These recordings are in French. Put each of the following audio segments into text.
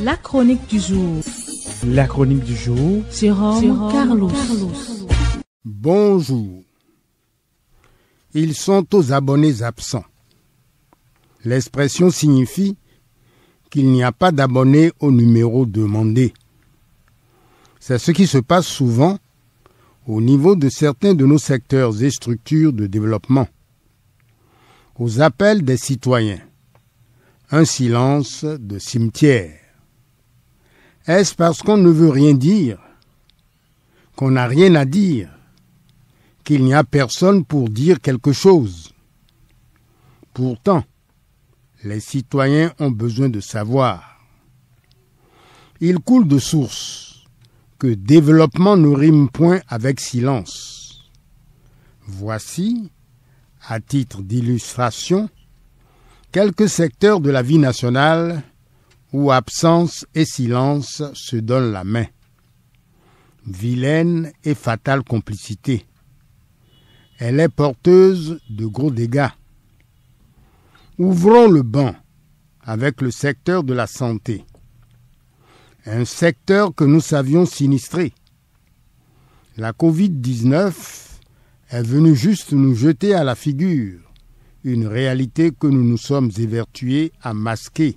La chronique du jour. La chronique du jour. Jérôme Carlos. Bonjour. Ils sont aux abonnés absents. L'expression signifie qu'il n'y a pas d'abonnés au numéro demandé. C'est ce qui se passe souvent au niveau de certains de nos secteurs et structures de développement. Aux appels des citoyens, un silence de cimetière. Est-ce parce qu'on ne veut rien dire, qu'on n'a rien à dire, qu'il n'y a personne pour dire quelque chose? Pourtant, les citoyens ont besoin de savoir. Il coule de source que développement ne rime point avec silence. Voici, à titre d'illustration, quelques secteurs de la vie nationale où absence et silence se donnent la main. Vilaine et fatale complicité. Elle est porteuse de gros dégâts. Ouvrons le banc avec le secteur de la santé. Un secteur que nous savions sinistré. La Covid-19 est venue juste nous jeter à la figure une réalité que nous nous sommes évertués à masquer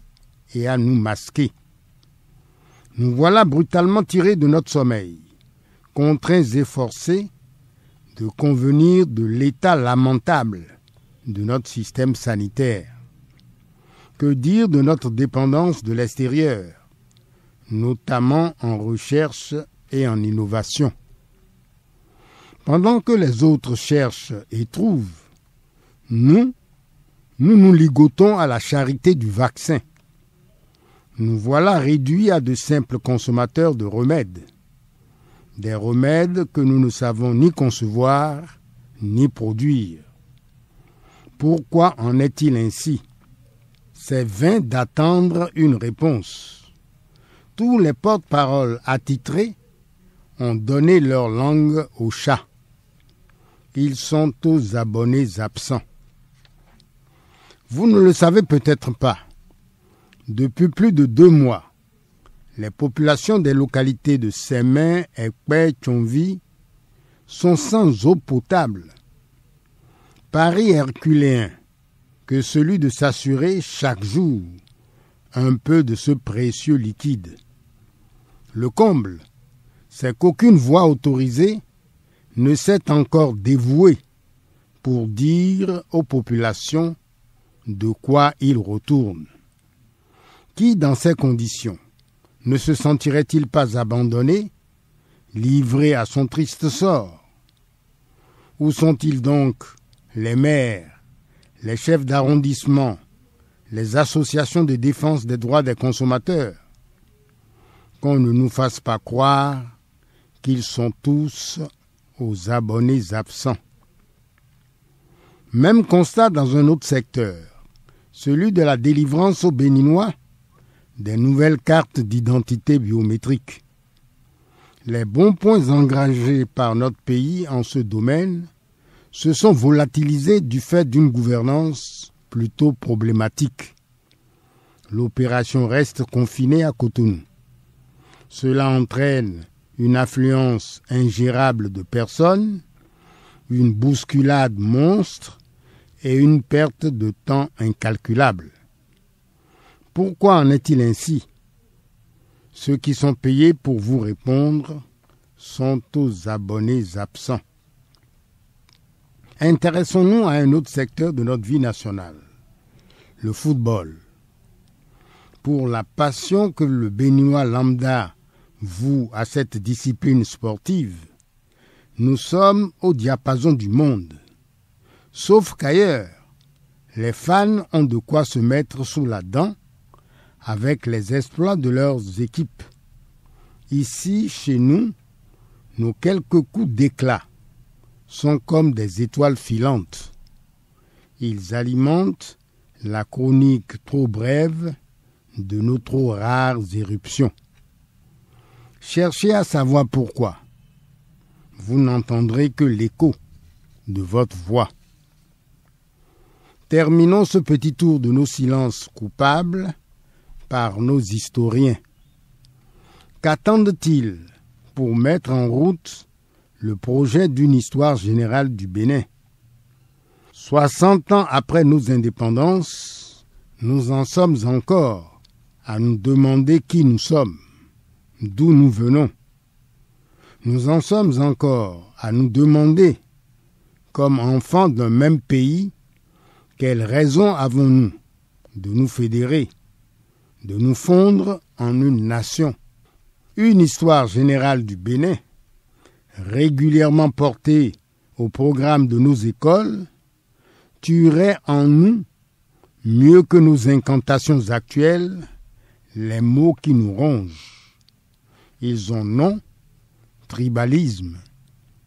et à nous masquer. Nous voilà brutalement tirés de notre sommeil, contraints et forcés de convenir de l'état lamentable de notre système sanitaire. Que dire de notre dépendance de l'extérieur, notamment en recherche et en innovation? Pendant que les autres cherchent et trouvent, nous nous ligotons à la charité du vaccin. Nous voilà réduits à de simples consommateurs de remèdes. Des remèdes que nous ne savons ni concevoir, ni produire. Pourquoi en est-il ainsi? C'est vain d'attendre une réponse. Tous les porte-paroles attitrés ont donné leur langue au chat. Ils sont aux abonnés absents. Vous ne le savez peut-être pas. Depuis plus de 2 mois, les populations des localités de Sémin, Ekpé, Tchonvi sont sans eau potable. Pari herculéen que celui de s'assurer chaque jour un peu de ce précieux liquide. Le comble, c'est qu'aucune voix autorisée ne s'est encore dévouée pour dire aux populations de quoi ils retournent. Qui, dans ces conditions, ne se sentirait-il pas abandonné, livré à son triste sort? Où sont-ils donc les maires, les chefs d'arrondissement, les associations de défense des droits des consommateurs? Qu'on ne nous fasse pas croire qu'ils sont tous aux abonnés absents. Même constat dans un autre secteur, celui de la délivrance aux Béninois des nouvelles cartes d'identité biométrique. Les bons points engagés par notre pays en ce domaine se sont volatilisés du fait d'une gouvernance plutôt problématique. L'opération reste confinée à Cotonou. Cela entraîne une affluence ingérable de personnes, une bousculade monstre et une perte de temps incalculable. Pourquoi en est-il ainsi? Ceux qui sont payés pour vous répondre sont aux abonnés absents. Intéressons-nous à un autre secteur de notre vie nationale, le football. Pour la passion que le Béninois lambda voue à cette discipline sportive, nous sommes au diapason du monde. Sauf qu'ailleurs, les fans ont de quoi se mettre sous la dent avec les exploits de leurs équipes. Ici, chez nous, nos quelques coups d'éclat sont comme des étoiles filantes. Ils alimentent la chronique trop brève de nos trop rares éruptions. Cherchez à savoir pourquoi. Vous n'entendrez que l'écho de votre voix. Terminons ce petit tour de nos silences coupables par nos historiens. Qu'attendent-ils pour mettre en route le projet d'une histoire générale du Bénin? 60 ans après nos indépendances, nous en sommes encore à nous demander qui nous sommes, d'où nous venons. Nous en sommes encore à nous demander, comme enfants d'un même pays, quelle raison avons-nous de nous fédérer, de nous fondre en une nation? Une histoire générale du Bénin, régulièrement portée au programme de nos écoles, tuerait en nous, mieux que nos incantations actuelles, les mots qui nous rongent. Ils ont nom: tribalisme,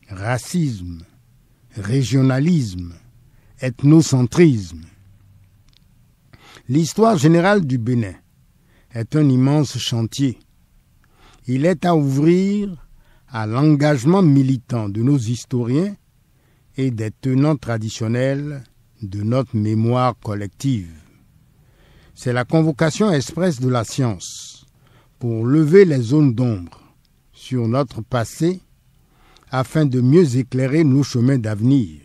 racisme, régionalisme, ethnocentrisme. L'histoire générale du Bénin est un immense chantier. Il est à ouvrir à l'engagement militant de nos historiens et des tenants traditionnels de notre mémoire collective. C'est la convocation expresse de la science pour lever les zones d'ombre sur notre passé afin de mieux éclairer nos chemins d'avenir.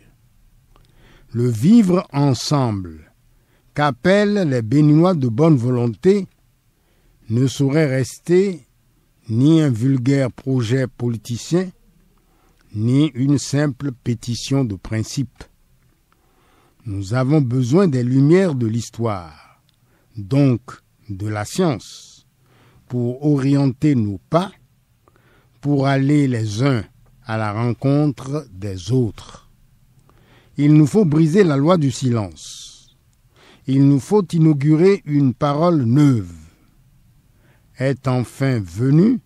Le vivre ensemble qu'appellent les Béninois de bonne volonté ne saurait rester ni un vulgaire projet politicien, ni une simple pétition de principe. Nous avons besoin des lumières de l'histoire, donc de la science, pour orienter nos pas, pour aller les uns à la rencontre des autres. Il nous faut briser la loi du silence. Il nous faut inaugurer une parole neuve. Est enfin venu,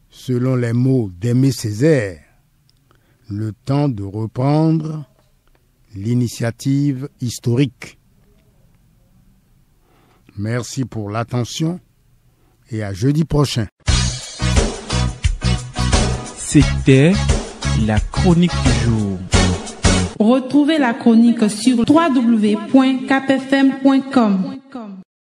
selon les mots d'Aimé Césaire, le temps de reprendre l'initiative historique. Merci pour l'attention et à jeudi prochain. C'était la chronique du jour. Retrouvez la chronique sur www.capfm.com.